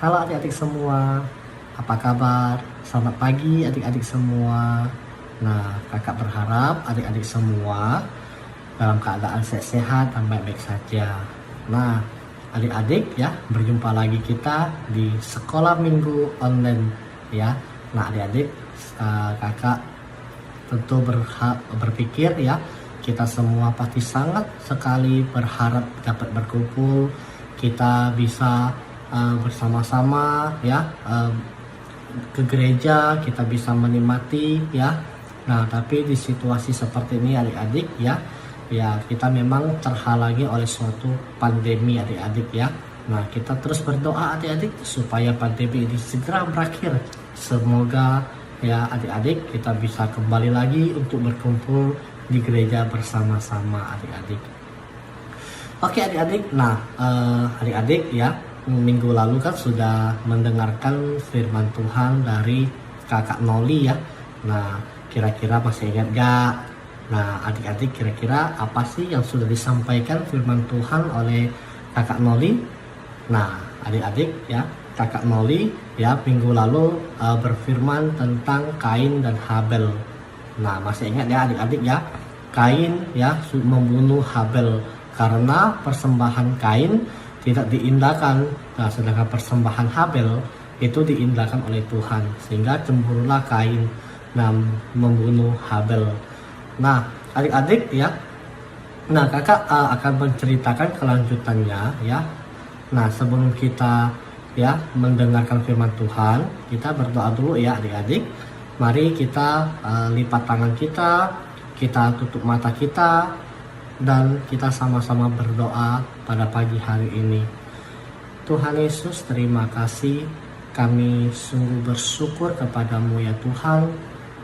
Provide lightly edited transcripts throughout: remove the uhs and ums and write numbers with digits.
Halo adik-adik semua, apa kabar? Selamat pagi adik-adik semua. Nah, kakak berharap adik-adik semua dalam keadaan sehat-sehat dan baik-baik saja. Nah, adik-adik ya, berjumpa lagi kita di sekolah minggu online ya. Nah, adik-adik, kakak tentu berpikir ya, kita semua pasti sangat sekali berharap dapat berkumpul, kita bisa bersama-sama ya, ke gereja, kita bisa menikmati ya. Nah, tapi di situasi seperti ini adik-adik ya, kita memang terhalangi oleh suatu pandemi adik-adik ya. Nah, kita terus berdoa adik-adik supaya pandemi ini segera berakhir. Semoga ya adik-adik kita bisa kembali lagi untuk berkumpul di gereja bersama-sama adik-adik. Oke adik-adik, nah adik-adik ya, minggu lalu kan sudah mendengarkan firman Tuhan dari kakak Noli ya. Nah, kira-kira masih ingat gak? Nah, adik-adik kira-kira apa sih yang sudah disampaikan firman Tuhan oleh kakak Noli? Nah, adik-adik ya, kakak Noli ya minggu lalu berfirman tentang Kain dan Habel. Nah, masih ingat ya adik-adik ya? Kain ya membunuh Habel karena persembahan Kain tidak diindahkan, nah, sedangkan persembahan Habel itu diindahkan oleh Tuhan, sehingga cemburulah Kain dan membunuh Habel. Nah, adik-adik ya, nah kakak akan menceritakan kelanjutannya ya. Nah, sebelum kita ya mendengarkan firman Tuhan, kita berdoa dulu ya adik-adik. Mari kita lipat tangan kita tutup mata kita, dan kita sama-sama berdoa pada pagi hari ini. Tuhan Yesus, terima kasih. Kami sungguh bersyukur kepadamu ya Tuhan.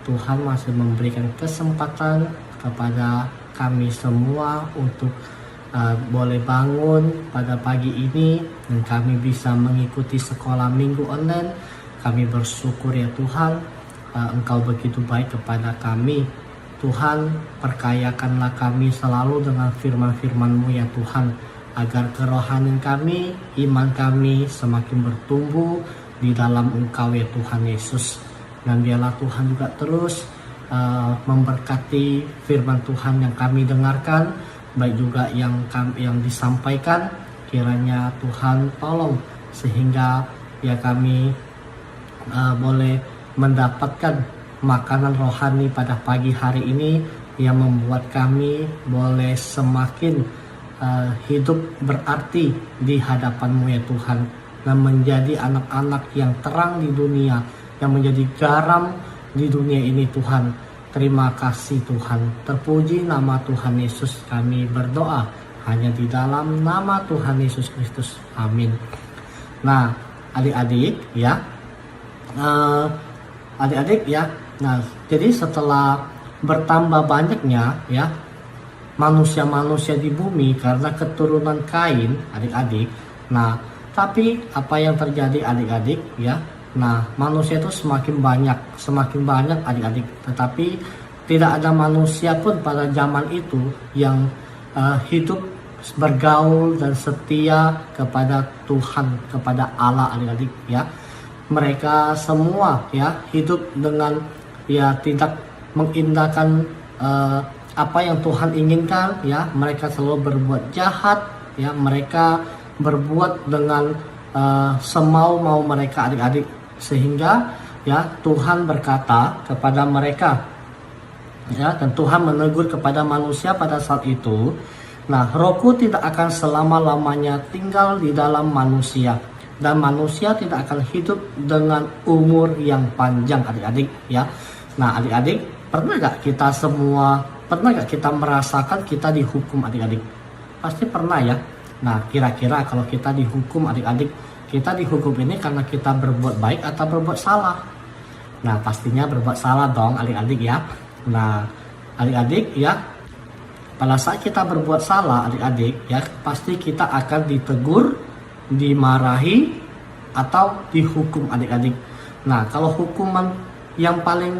Tuhan masih memberikan kesempatan kepada kami semua untuk boleh bangun pada pagi ini dan kami bisa mengikuti sekolah minggu online. Kami bersyukur ya Tuhan, Engkau begitu baik kepada kami. Tuhan, perkayakanlah kami selalu dengan firman-firman-Mu ya Tuhan, agar kerohanian kami, iman kami semakin bertumbuh di dalam Engkau ya Tuhan Yesus. Dan biarlah Tuhan juga terus memberkati firman Tuhan yang kami dengarkan, baik juga yang disampaikan. Kiranya Tuhan tolong sehingga ya kami boleh mendapatkan makanan rohani pada pagi hari ini yang membuat kami boleh semakin hidup berarti di hadapan-Mu ya Tuhan, dan menjadi anak-anak yang terang di dunia, yang menjadi garam di dunia ini Tuhan. Terima kasih Tuhan, terpuji nama Tuhan Yesus kami berdoa hanya di dalam nama Tuhan Yesus Kristus, amin. Nah adik-adik ya, adik-adik ya, nah jadi setelah bertambah banyaknya ya manusia-manusia di bumi karena keturunan Kain adik-adik, nah tapi apa yang terjadi adik-adik ya, nah manusia itu semakin banyak adik-adik, tetapi tidak ada manusia pun pada zaman itu yang hidup bergaul dan setia kepada Tuhan, kepada Allah adik-adik ya. Mereka semua ya hidup dengan ya tidak mengindahkan apa yang Tuhan inginkan ya. Mereka selalu berbuat jahat ya, mereka berbuat dengan semau-mau mereka adik-adik, sehingga ya Tuhan berkata kepada mereka ya, dan Tuhan menegur kepada manusia pada saat itu, nah Rohku tidak akan selama-lamanya tinggal di dalam manusia, dan manusia tidak akan hidup dengan umur yang panjang adik-adik ya. Nah adik-adik, pernah gak kita merasakan kita dihukum adik-adik? Pasti pernah ya. Nah kira-kira kalau kita dihukum adik-adik, kita dihukum ini karena kita berbuat baik atau berbuat salah? Nah pastinya berbuat salah dong adik-adik ya. Nah adik-adik ya, pada saat kita berbuat salah adik-adik ya, pasti kita akan ditegur, dimarahi, atau dihukum adik-adik. Nah kalau hukuman yang paling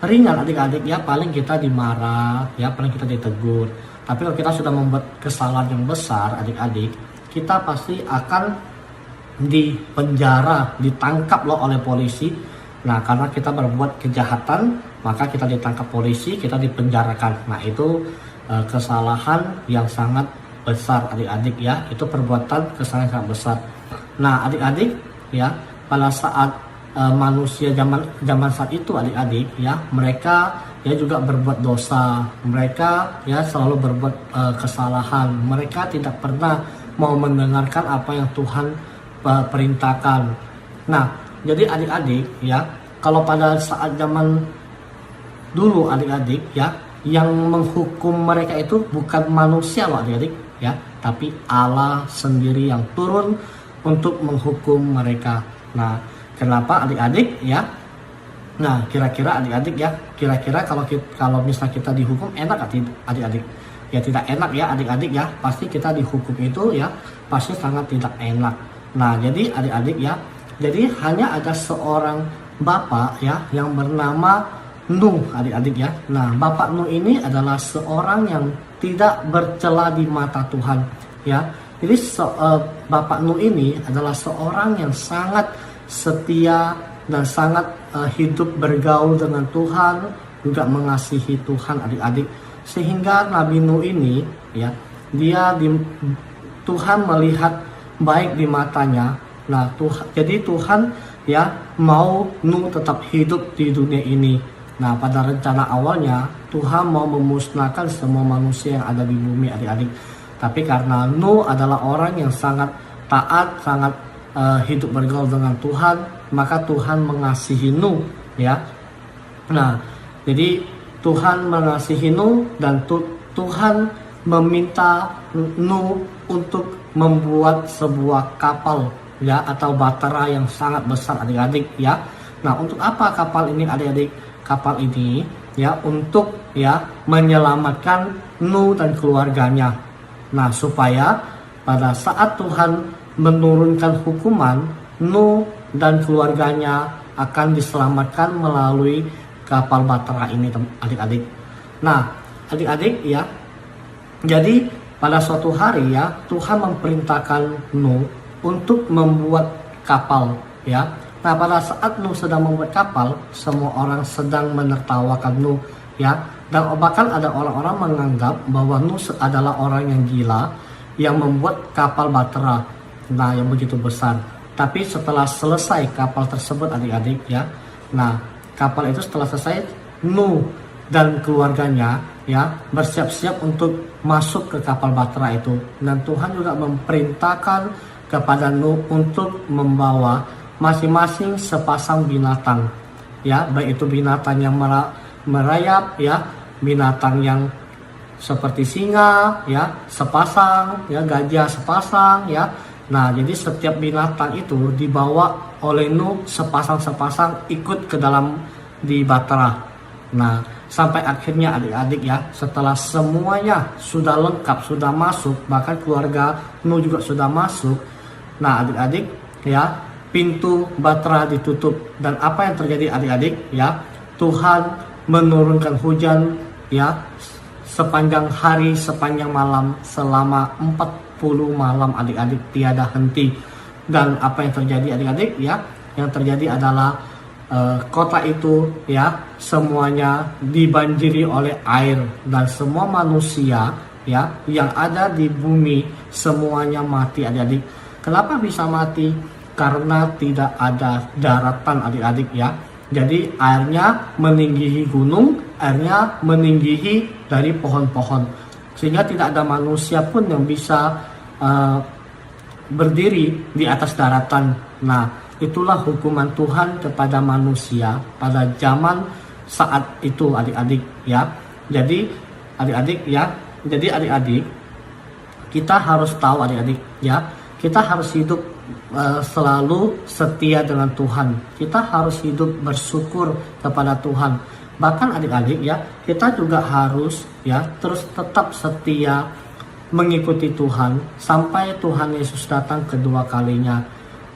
ringan adik-adik ya, paling kita dimarah ya, paling kita ditegur. Tapi kalau kita sudah membuat kesalahan yang besar adik-adik, kita pasti akan di penjara, ditangkap loh oleh polisi. Nah, karena kita berbuat kejahatan, maka kita ditangkap polisi, kita dipenjarakan. Nah, itu kesalahan yang sangat besar adik-adik ya. Itu perbuatan kesalahan yang sangat besar. Nah, adik-adik ya, pada saat manusia zaman saat itu adik-adik ya, mereka ya juga berbuat dosa, mereka ya selalu berbuat kesalahan, mereka tidak pernah mau mendengarkan apa yang Tuhan perintahkan. Nah, jadi adik-adik ya, kalau pada saat zaman dulu adik-adik ya, yang menghukum mereka itu bukan manusia loh adik-adik ya, tapi Allah sendiri yang turun untuk menghukum mereka. Nah, kenapa adik-adik ya? Nah, kira-kira adik-adik ya, kira-kira kalau misalnya kita dihukum enak gak adik-adik? Ya tidak enak ya adik-adik ya, pasti kita dihukum itu ya pasti sangat tidak enak. Nah, jadi adik-adik ya, jadi hanya ada seorang bapak ya yang bernama Nuh adik-adik ya. Nah, Bapak Nuh ini adalah seorang yang tidak bercela di mata Tuhan ya. Jadi Bapak Nuh ini adalah seorang yang sangat setia dan sangat hidup bergaul dengan Tuhan, juga mengasihi Tuhan adik-adik. Sehingga Nabi Nuh ini ya, Tuhan melihat baik di matanya. Nah, jadi Tuhan ya mau Nuh tetap hidup di dunia ini. Nah, pada rencana awalnya Tuhan mau memusnahkan semua manusia yang ada di bumi adik-adik. Tapi karena Nuh adalah orang yang sangat taat, sangat hidup bergaul dengan Tuhan, maka Tuhan mengasihi Nuh ya. Nah, jadi Tuhan mengasihi Nuh dan Tuhan meminta Nuh untuk membuat sebuah kapal ya, atau bahtera yang sangat besar adik-adik ya. Nah, untuk apa kapal ini adik-adik? Kapal ini ya untuk ya menyelamatkan Nuh dan keluarganya. Nah, supaya pada saat Tuhan menurunkan hukuman, Nuh dan keluarganya akan diselamatkan melalui kapal bahtera ini adik-adik. Nah, adik-adik ya, jadi pada suatu hari ya Tuhan memerintahkan Nuh untuk membuat kapal ya. Nah, pada saat Nuh sedang membuat kapal, semua orang sedang menertawakan Nuh ya. Dan bahkan ada orang-orang menganggap bahwa Nuh adalah orang yang gila yang membuat kapal bahtera nah yang begitu besar. Tapi setelah selesai kapal tersebut adik-adik ya, nah kapal itu setelah selesai, Nuh dan keluarganya ya bersiap-siap untuk masuk ke kapal bahtera itu. Dan Tuhan juga memerintahkan kepada Nuh untuk membawa masing-masing sepasang binatang ya, baik itu binatang yang merayap ya, binatang yang seperti singa ya sepasang ya, gajah sepasang ya. Nah, jadi setiap binatang itu dibawa oleh Nuh sepasang-sepasang ikut ke dalam di bahtera. Nah, sampai akhirnya adik-adik ya, setelah semuanya sudah lengkap, sudah masuk, bahkan keluarga Nuh juga sudah masuk. Nah, adik-adik ya, pintu bahtera ditutup. Dan apa yang terjadi adik-adik ya, Tuhan menurunkan hujan ya sepanjang hari, sepanjang malam, selama 40 malam adik-adik, tiada henti. Dan apa yang terjadi adik-adik ya, yang terjadi adalah kota itu ya semuanya dibanjiri oleh air, dan semua manusia ya yang ada di bumi semuanya mati adik-adik. Kenapa bisa mati? Karena tidak ada daratan adik-adik ya. Jadi airnya meninggihi gunung, airnya meninggihi dari pohon-pohon, sehingga tidak ada manusia pun yang bisa berdiri di atas daratan. Nah, itulah hukuman Tuhan kepada manusia pada zaman saat itu adik-adik ya. Jadi adik-adik ya, jadi adik-adik kita harus tahu adik-adik ya, kita harus hidup selalu setia dengan Tuhan. Kita harus hidup bersyukur kepada Tuhan. Bahkan adik-adik ya, kita juga harus ya terus tetap setia mengikuti Tuhan sampai Tuhan Yesus datang kedua kalinya.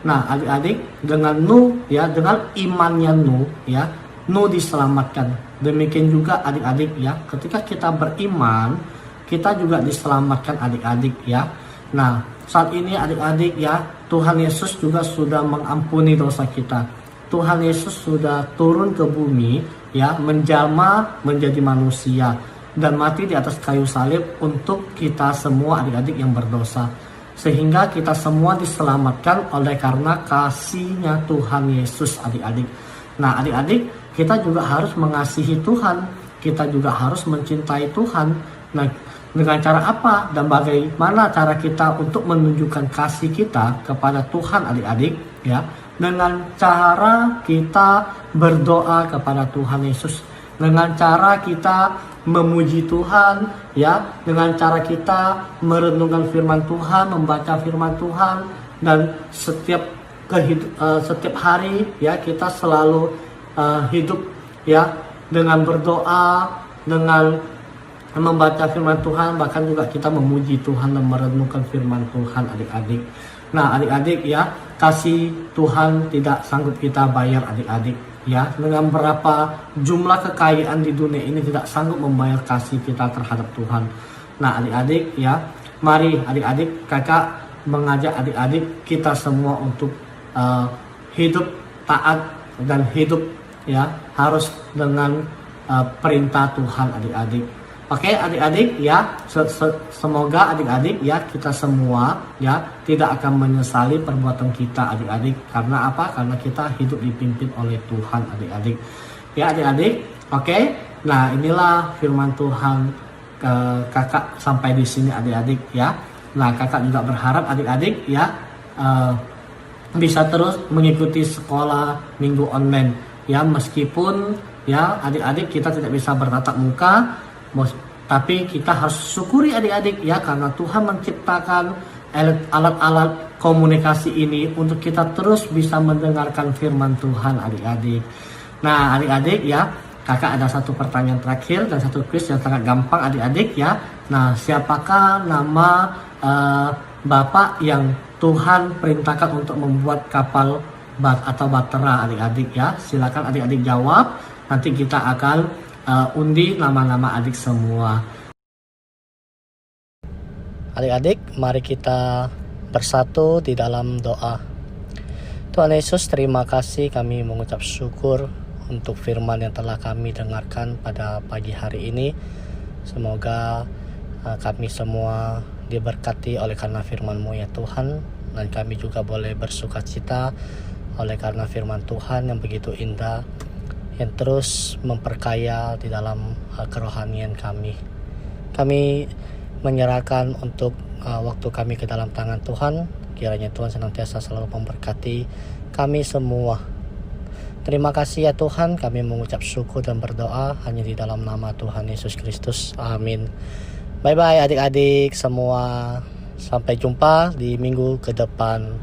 Nah, adik-adik, dengan Nuh ya, dengan imannya Nuh ya, Nuh diselamatkan. Demikian juga adik-adik ya, ketika kita beriman, kita juga diselamatkan adik-adik ya. Nah, saat ini adik-adik ya, Tuhan Yesus juga sudah mengampuni dosa kita. Tuhan Yesus sudah turun ke bumi ya, menjalma menjadi manusia dan mati di atas kayu salib untuk kita semua adik-adik yang berdosa. Sehingga kita semua diselamatkan oleh karena kasih-Nya Tuhan Yesus adik-adik. Nah adik-adik, kita juga harus mengasihi Tuhan, kita juga harus mencintai Tuhan. Nah dengan cara apa dan bagaimana cara kita untuk menunjukkan kasih kita kepada Tuhan adik-adik ya? Dengan cara kita berdoa kepada Tuhan Yesus, dengan cara kita memuji Tuhan ya, dengan cara kita merenungkan firman Tuhan, membaca firman Tuhan, dan setiap hari ya kita selalu hidup ya dengan berdoa, dengan membaca firman Tuhan, bahkan juga kita memuji Tuhan dan merenungkan firman Tuhan adik-adik. Nah adik-adik ya, kasih Tuhan tidak sanggup kita bayar adik-adik ya, dengan berapa jumlah kekayaan di dunia ini tidak sanggup membayar kasih kita terhadap Tuhan. Nah adik-adik ya, mari adik-adik, kakak mengajak adik-adik kita semua untuk hidup taat dan hidup ya harus dengan perintah Tuhan adik-adik. Oke adik-adik ya, semoga adik-adik ya kita semua ya tidak akan menyesali perbuatan kita adik-adik. Karena apa? Karena kita hidup dipimpin oleh Tuhan adik-adik. Ya adik-adik, oke. Nah inilah firman Tuhan kakak sampai di sini adik-adik ya. Nah kakak juga berharap adik-adik ya bisa terus mengikuti sekolah minggu online ya, meskipun ya adik-adik kita tidak bisa bertatap muka. Tapi kita harus syukuri adik-adik ya, karena Tuhan menciptakan alat-alat komunikasi ini untuk kita terus bisa mendengarkan firman Tuhan adik-adik. Nah adik-adik ya, kakak ada satu pertanyaan terakhir dan satu quiz yang sangat gampang adik-adik ya. Nah siapakah nama Bapak yang Tuhan perintahkan untuk membuat kapal atau bahtera adik-adik ya? Silakan adik-adik jawab, nanti kita akan undi nama-nama adik semua. Adik-adik, mari kita bersatu di dalam doa. Tuhan Yesus, terima kasih, kami mengucap syukur untuk firman yang telah kami dengarkan pada pagi hari ini. Semoga kami semua diberkati oleh karena firman-Mu ya Tuhan, dan kami juga boleh bersukacita oleh karena firman Tuhan yang begitu indah, yang terus memperkaya di dalam kerohanian kami. Kami menyerahkan untuk waktu kami ke dalam tangan Tuhan. Kiranya Tuhan senantiasa selalu memberkati kami semua. Terima kasih ya Tuhan, kami mengucap syukur dan berdoa hanya di dalam nama Tuhan Yesus Kristus. Amin. Bye bye adik-adik semua. Sampai jumpa di minggu ke depan.